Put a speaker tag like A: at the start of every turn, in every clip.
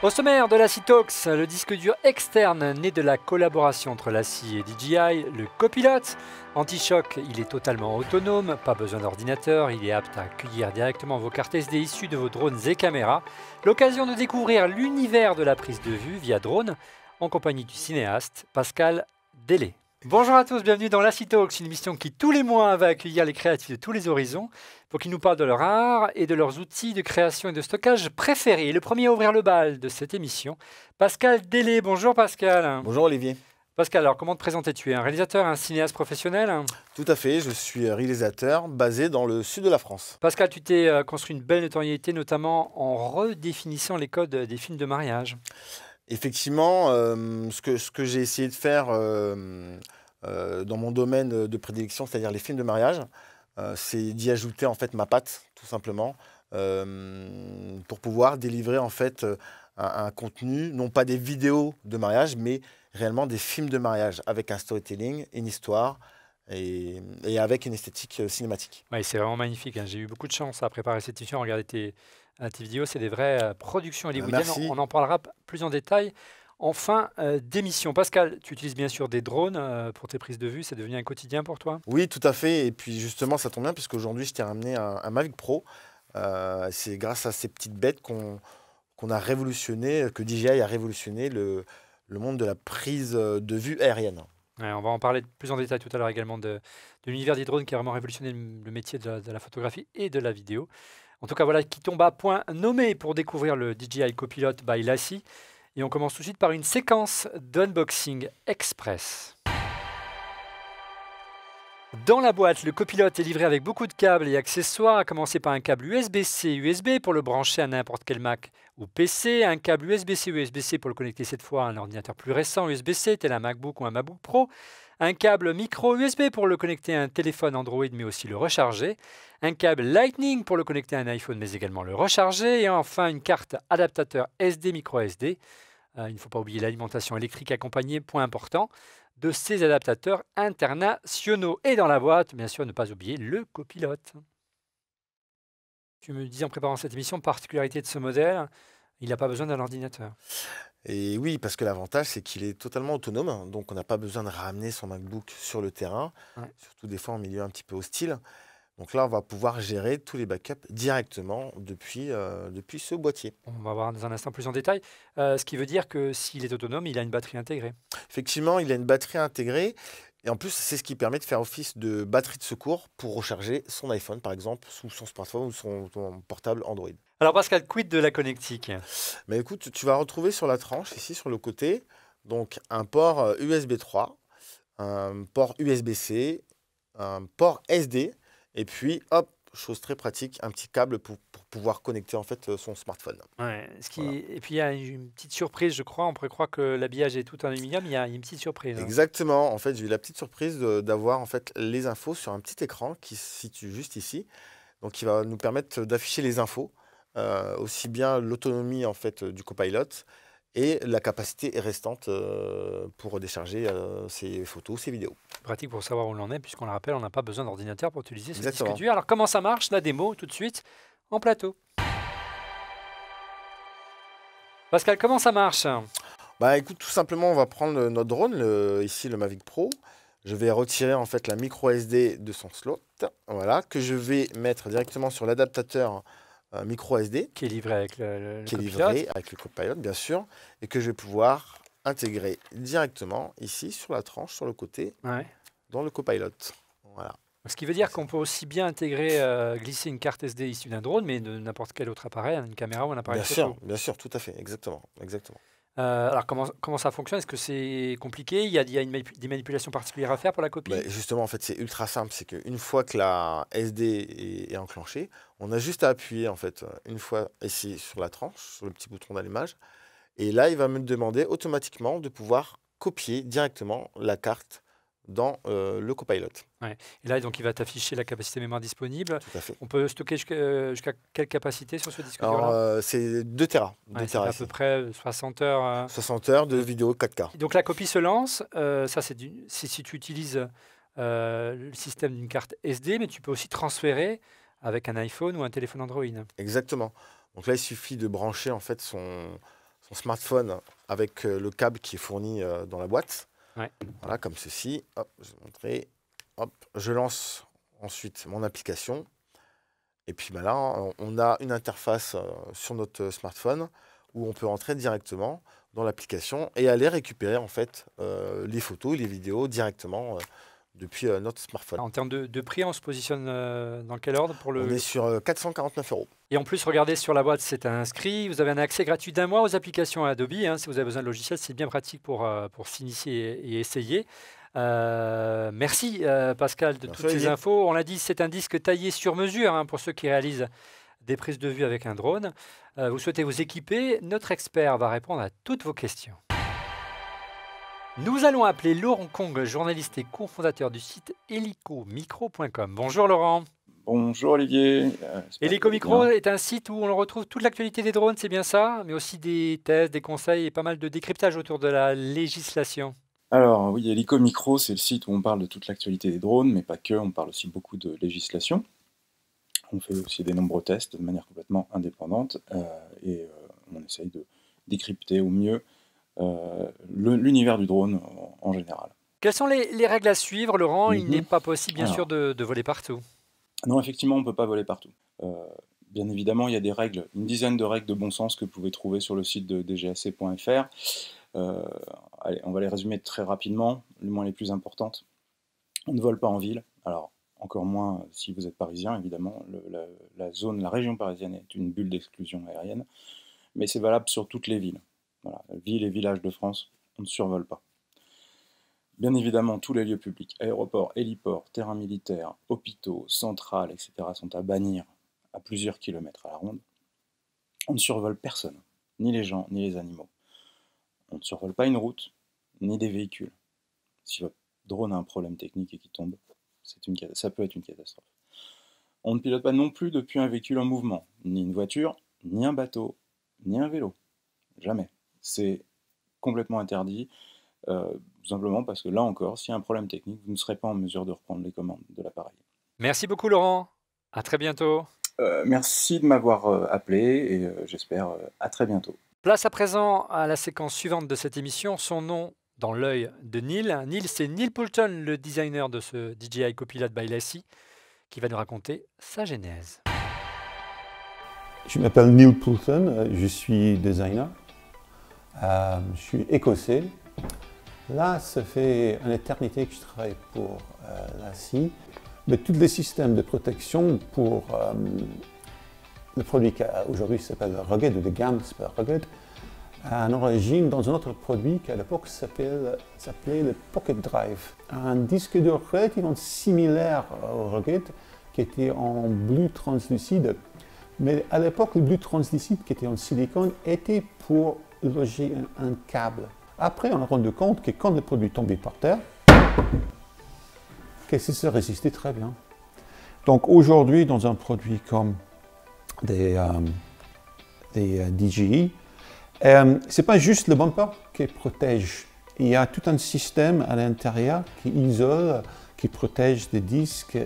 A: Au sommaire de l'ACI Talks, le disque dur externe né de la collaboration entre l'ACI et DJI, le copilote. Anti-choc, il est totalement autonome, pas besoin d'ordinateur, il est apte à accueillir directement vos cartes SD issues de vos drones et caméras. L'occasion de découvrir l'univers de la prise de vue via drone, en compagnie du cinéaste Pascal Delay. Bonjour à tous, bienvenue dans l'ACI Talks, une émission qui tous les mois va accueillir les créatifs de tous les horizons pour qu'ils nous parlent de leur art et de leurs outils de création et de stockage préférés. Et le premier à ouvrir le bal de cette émission, Pascal Delay. Bonjour Pascal.
B: Bonjour Olivier.
A: Pascal, alors comment te présenter? Tu es un réalisateur, un cinéaste professionnel?
B: Tout à fait, je suis réalisateur basé dans le sud de la France.
A: Pascal, tu t'es construit une belle notoriété, notamment en redéfinissant les codes des films de mariage.
B: Effectivement, ce que j'ai essayé de faire dans mon domaine de prédilection, c'est-à-dire les films de mariage, c'est d'y ajouter en fait ma patte, tout simplement, pour pouvoir délivrer en fait un contenu, non pas des vidéos de mariage, mais réellement des films de mariage avec un storytelling, une histoire et avec une esthétique cinématique.
A: Ouais, c'est vraiment magnifique, hein. J'ai eu beaucoup de chance à préparer cette émission, à regarder tes vidéos. C'est des vraies productions hollywoodiennes.
B: Merci.
A: On en parlera plus en détail en fin d'émission. Pascal, tu utilises bien sûr des drones pour tes prises de vue. C'est devenu un quotidien pour toi?
B: Oui, tout à fait. Et puis justement, ça tombe bien puisque aujourd'hui, je t'ai ramené un Mavic Pro. C'est grâce à ces petites bêtes qu'on a révolutionné, que DJI a révolutionné le monde de la prise de vue aérienne.
A: Ouais, on va en parler plus en détail tout à l'heure également de l'univers des drones qui a vraiment révolutionné le métier de la photographie et de la vidéo. En tout cas, voilà qui tombe à point nommé pour découvrir le DJI Copilot by LaCie. Et on commence tout de suite par une séquence d'unboxing express. Dans la boîte, le copilote est livré avec beaucoup de câbles et accessoires, à commencer par un câble USB-C USB pour le brancher à n'importe quel Mac ou PC, un câble USB-C USB-C pour le connecter cette fois à un ordinateur plus récent USB-C, tel un MacBook ou un MacBook Pro, un câble micro USB pour le connecter à un téléphone Android mais aussi le recharger, un câble Lightning pour le connecter à un iPhone mais également le recharger, et enfin une carte adaptateur SD micro SD. Il ne faut pas oublier l'alimentation électrique accompagnée, point important, de ces adaptateurs internationaux. Et dans la boîte, bien sûr, ne pas oublier le copilote. Tu me dis en préparant cette émission, particularité de ce modèle, il n'a pas besoin d'un ordinateur.
B: Et oui, parce que l'avantage, c'est qu'il est totalement autonome. Donc, on n'a pas besoin de ramener son MacBook sur le terrain, surtout des fois en milieu un petit peu hostile. Donc là, on va pouvoir gérer tous les backups directement depuis ce boîtier.
A: On va voir dans un instant plus en détail. Ce qui veut dire que s'il est autonome, il a une batterie intégrée.
B: Effectivement, il a une batterie intégrée. Et en plus, c'est ce qui permet de faire office de batterie de secours pour recharger son iPhone, par exemple, sous son smartphone ou son portable Android.
A: Alors Pascal, quid de la connectique?
B: Mais écoute, tu vas retrouver sur la tranche, ici sur le côté, donc un port USB 3, un port USB-C, un port SD, et puis hop, chose très pratique, un petit câble pour pouvoir connecter en fait son smartphone.
A: Ouais,
B: Voilà.
A: et puis il y a une petite surprise, je crois. On pourrait croire que l'habillage est tout en aluminium. Il y a une petite surprise.
B: Exactement. En fait, j'ai eu la petite surprise d'avoir en fait les infos sur un petit écran qui se situe juste ici, donc qui va nous permettre d'afficher les infos, aussi bien l'autonomie en fait du copilot et la capacité restante pour décharger ses photos, ses vidéos.
A: Pratique pour savoir où l'on est, puisqu'on le rappelle, on n'a pas besoin d'ordinateur pour utiliser ce disque
B: Exactement.
A: dur. Alors comment ça marche? La démo tout de suite en plateau. Pascal, comment ça marche?
B: Bah écoute, tout simplement, on va prendre notre drone, ici le Mavic Pro. Je vais retirer en fait la micro SD de son slot, voilà, que je vais mettre directement sur l'adaptateur micro SD,
A: Qui est livré avec le
B: qui est
A: copilote.
B: livré avec le copilot, bien sûr, et que je vais pouvoir intégrer directement ici sur la tranche, sur le côté,
A: Ouais.
B: dans le copilot. Voilà.
A: Ce qui veut dire qu'on peut aussi bien intégrer, glisser une carte SD issue d'un drone, mais de n'importe quel autre appareil, une caméra ou un appareil photo.
B: Bien sûr, tout à fait, exactement, exactement.
A: Alors comment ça fonctionne? Est-ce que c'est compliqué? Il y a des manipulations particulières à faire pour la copie?
B: Bah, justement, en fait, c'est ultra simple. C'est qu'une fois que la SD est enclenchée, on a juste à appuyer en fait une fois ici sur la tranche, sur le petit bouton d'allumage. Et là, il va me demander automatiquement de pouvoir copier directement la carte dans le copilot.
A: Ouais. Et là, donc, il va t'afficher la capacité mémoire disponible.
B: Tout à fait.
A: On peut stocker jusqu'à quelle capacité sur ce disque dur-là?
B: Alors, c'est 2 Tera. 2
A: Ouais, c'est
B: Tera
A: à
B: ici.
A: peu près 60 heures.
B: 60 heures de vidéo 4K.
A: Donc la copie se lance. Ça, c'est si tu utilises le système d'une carte SD, mais tu peux aussi transférer avec un iPhone ou un téléphone Android.
B: Exactement. Donc là, il suffit de brancher en fait son smartphone avec le câble qui est fourni dans la boîte.
A: Ouais.
B: Voilà, comme ceci. Hop, je vais montrer. Hop, je lance ensuite mon application. Et puis là, on a une interface sur notre smartphone où on peut entrer directement dans l'application et aller récupérer en fait les photos, les vidéos directement depuis notre smartphone.
A: En termes de prix, on se positionne dans quel ordre pour le...
B: On est sur 449 €.
A: Et en plus, regardez sur la boîte, c'est inscrit. Vous avez un accès gratuit d'1 mois aux applications Adobe. Hein, si vous avez besoin de logiciels, c'est bien pratique pour s'initier et essayer. Merci Pascal de toutes ces infos. On l'a dit, c'est un disque taillé sur mesure hein, pour ceux qui réalisent des prises de vue avec un drone. Vous souhaitez vous équiper, notre expert va répondre à toutes vos questions. Nous allons appeler Laurent Kong, journaliste et cofondateur du site helicomicro.com. Bonjour Laurent.
C: Bonjour Olivier.
A: Helicomicro est un site où on retrouve toute l'actualité des drones, c'est bien ça, mais aussi des tests, des conseils et pas mal de décryptage autour de la législation.
C: Alors oui, Helicomicro, c'est le site où on parle de toute l'actualité des drones, mais pas que, on parle aussi beaucoup de législation. On fait aussi des nombreux tests de manière complètement indépendante et on essaye de décrypter au mieux l'univers du drone en général.
A: Quelles sont les règles à suivre, Laurent? Il n'est pas possible, bien sûr, de voler partout.
C: Non, effectivement, on ne peut pas voler partout. Bien évidemment, il y a des règles, une dizaine de règles de bon sens que vous pouvez trouver sur le site de dgac.fr. Allez, on va les résumer très rapidement, du moins les plus importantes. On ne vole pas en ville, alors encore moins si vous êtes parisien, évidemment. La région parisienne est une bulle d'exclusion aérienne, mais c'est valable sur toutes les villes. Voilà, villes et villages de France, on ne survole pas. Bien évidemment, tous les lieux publics, aéroports, héliports, terrains militaires, hôpitaux, centrales, etc. sont à bannir à plusieurs kilomètres à la ronde. On ne survole personne, ni les gens, ni les animaux. On ne survole pas une route, ni des véhicules. Si votre drone a un problème technique et qu'il tombe, ça peut être une catastrophe. On ne pilote pas non plus depuis un véhicule en mouvement, ni une voiture, ni un bateau, ni un vélo. Jamais. C'est complètement interdit, tout simplement parce que là encore, s'il y a un problème technique, vous ne serez pas en mesure de reprendre les commandes de l'appareil.
A: Merci beaucoup Laurent, à très bientôt.
C: Merci de m'avoir appelé et j'espère à très bientôt.
A: Place à présent à la séquence suivante de cette émission, son nom dans l'œil de Neil. Neil, c'est Neil Poulton, le designer de ce DJI Copilot by LaCie, qui va nous raconter sa genèse.
D: Je m'appelle Neil Poulton, je suis designer. Je suis écossais. Là, ça fait une éternité que je travaille pour LaCie. Mais tous les systèmes de protection pour le produit qui aujourd'hui s'appelle Rugged, ou de gamme s'appelle Rugged, a une origine dans un autre produit qui à l'époque s'appelait le Pocket Drive. Un disque dur relativement similaire au Rugged qui était en bleu translucide. Mais à l'époque, le bleu translucide qui était en silicone était pour loger un câble. Après, on a rendu compte que quand le produit tombait par terre, que ça résistait très bien. Donc aujourd'hui, dans un produit comme des DJI, ce n'est pas juste le bumper qui protège. Il y a tout un système à l'intérieur qui isole, qui protège les disques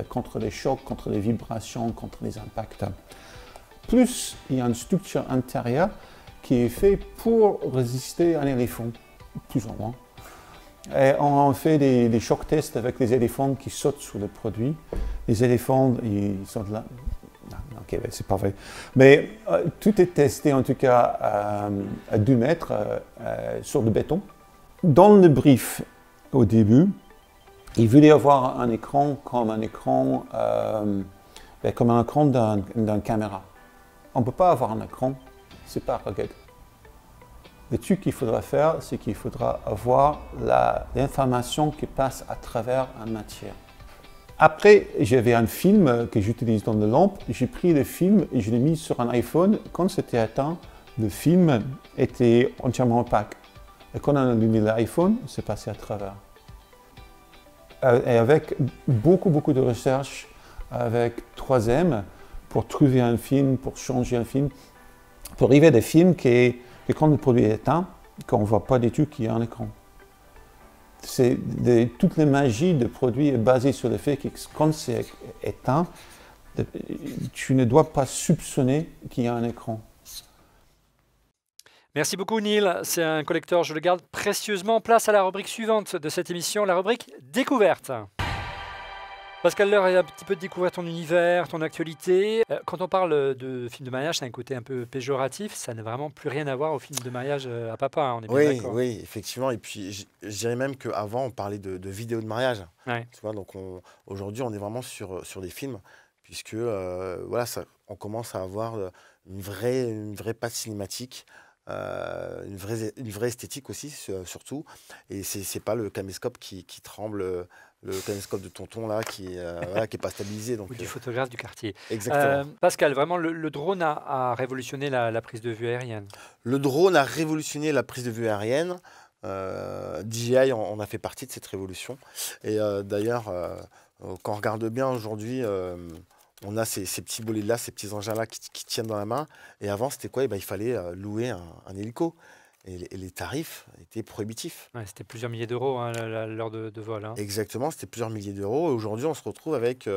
D: contre les chocs, contre les vibrations, contre les impacts. Plus, il y a une structure intérieure qui est faite pour résister à un éléphant, plus ou moins. Et on fait des choc tests avec les éléphants qui sautent sur le produit. Les éléphants, ils sont là. Non, ok, c'est pas vrai. Mais tout est testé en tout cas à 2 mètres sur le béton. Dans le brief, au début, il voulait avoir un écran comme un écran d'une caméra. On ne peut pas avoir un écran, c'est pas Rugged. Le truc qu'il faudra faire, c'est qu'il faudra avoir l'information qui passe à travers une matière. Après, j'avais un film que j'utilise dans la lampe. J'ai pris le film et je l'ai mis sur un iPhone. Quand c'était éteint, le film était entièrement opaque. Et quand on a allumé l'iPhone, c'est passé à travers. Et avec beaucoup de recherches, avec 3M, pour trouver un film, pour changer un film, pour arriver à des films que quand le produit est éteint, qu'on ne voit pas du tout qu'il y a un écran. Toute la magie du produit est basée sur le fait que quand c'est éteint, tu ne dois pas soupçonner qu'il y a un écran.
A: Merci beaucoup Neil, c'est un collector, je le garde précieusement. Place à la rubrique suivante de cette émission, la rubrique découverte. Pascal, l'heure est un petit peu de découvrir ton univers, ton actualité. Quand on parle de film de mariage, c'est un côté un peu péjoratif, ça n'a vraiment plus rien à voir au film de mariage à papa, hein, on est bien
B: Oui,
A: d'accord.
B: oui, effectivement. Et puis, je dirais même qu'avant, on parlait de vidéos de mariage.
A: Ouais.
B: Tu vois, donc aujourd'hui, on est vraiment sur des films, puisque voilà, on commence à avoir une vraie patte cinématique, une vraie esthétique aussi, surtout. Et c'est pas le caméscope qui tremble, le caméscope de tonton là, voilà, qui est pas stabilisé. Donc,
A: Ou du photographe du quartier.
B: exactement.
A: Pascal, vraiment, le drone a révolutionné la prise de vue aérienne.
B: Le drone a révolutionné la prise de vue aérienne. DJI en a fait partie de cette révolution. Et d'ailleurs, quand on regarde bien aujourd'hui, on a ces petits bolets-là, ces petits engins-là qui tiennent dans la main. Et avant, c'était quoi? Il fallait louer un hélico. Et les tarifs étaient prohibitifs.
A: Ouais, c'était plusieurs milliers d'euros hein, l'heure de vol. Hein.
B: Exactement, c'était plusieurs milliers d'euros. Et aujourd'hui, on se retrouve avec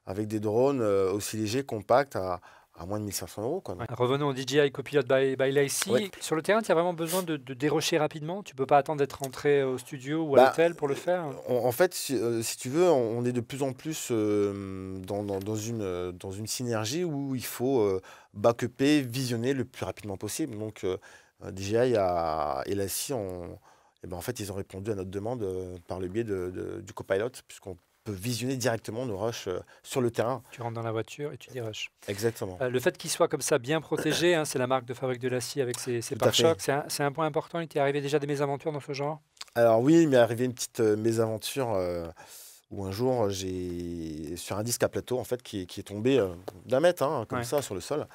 B: des drones aussi légers, compacts, à moins de 1500 euros. Quoi.
A: Ouais. Revenons au DJI Copilot by Lacy.
B: Ouais.
A: Sur le terrain, tu as vraiment besoin de dérocher rapidement. Tu ne peux pas attendre d'être rentré au studio ou à l'hôtel pour le faire.
B: En fait, si tu veux, on est de plus en plus dans une synergie où il faut backuper, visionner le plus rapidement possible. Donc, DJI et Lacy, en fait, ils ont répondu à notre demande par le biais du Copilot, puisqu'on peut visionner directement nos rushs sur le terrain.
A: Tu rentres dans la voiture et tu déroches.
B: Exactement.
A: Le fait qu'il soit comme ça bien protégé, hein, c'est la marque de fabrique de Lacy avec ses
B: Tout à
A: pare-chocs, c'est un point important. Il t'est arrivé déjà des mésaventures dans ce genre?
B: Alors oui, il m'est arrivé une petite mésaventure où un jour, sur un disque à plateau en fait, qui est tombé d'1 mètre, hein, comme
A: Ouais.
B: ça, sur le sol.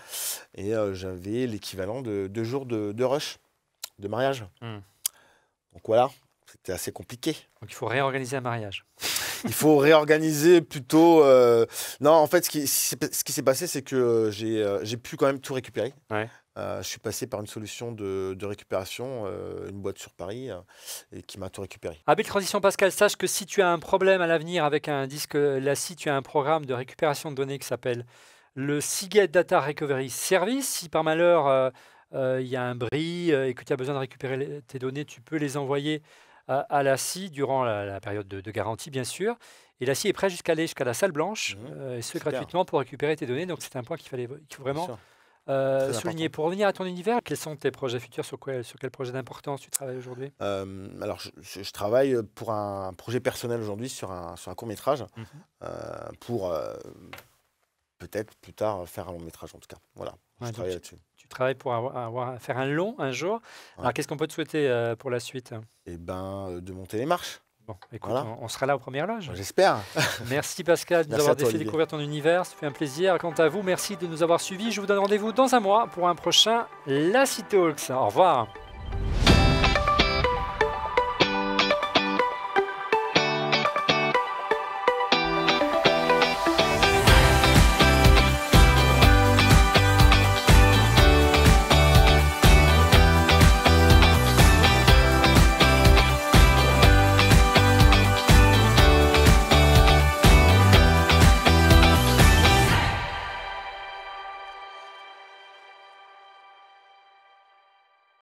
B: Et j'avais l'équivalent de 2 jours de rush, de mariage. Donc voilà, c'était assez compliqué.
A: Donc il faut réorganiser un mariage.
B: Il faut réorganiser plutôt. Non, en fait, ce qui s'est passé, c'est que j'ai pu quand même tout récupérer.
A: Ouais.
B: Je suis passé par une solution de récupération, une boîte sur Paris, et qui m'a tout récupéré.
A: Habile transition Pascal, sache que si tu as un problème à l'avenir avec un disque Lacy, tu as un programme de récupération de données qui s'appelle le Seagate Data Recovery Service. Si par malheur il y a un bris et que tu as besoin de récupérer tes données, tu peux les envoyer à Lacy durant la période de garantie, bien sûr. Et Lacy est prêt jusqu'à aller jusqu'à la salle blanche, et ce
B: Super.
A: gratuitement pour récupérer tes données. Donc c'est un point qu'il faut
B: Bien
A: vraiment
B: sûr.
A: souligner.
B: important.
A: Pour revenir à ton univers, quels sont tes projets futurs? Sur quel projet d'importance tu travailles aujourd'hui?
B: Alors, je travaille pour un projet personnel aujourd'hui sur un court-métrage, pour peut-être plus tard faire un long-métrage en tout cas. Voilà,
A: Ouais,
B: je
A: donc
B: travaille là-dessus.
A: Tu travailles pour faire un long un jour.
B: Ouais.
A: Alors qu'est-ce qu'on peut te souhaiter pour la suite?
B: Et de monter les marches,
A: Bon, écoute,
B: Voilà.
A: on sera là aux premières loges.
B: j'espère.
A: Merci Pascal de nous
B: Merci
A: avoir
B: à toi,
A: fait
B: Olivier.
A: découvrir ton univers. Ça fait un plaisir. Quant à vous, merci de nous avoir suivis. Je vous donne rendez-vous dans un mois pour un prochain Lacy Talks. Au revoir.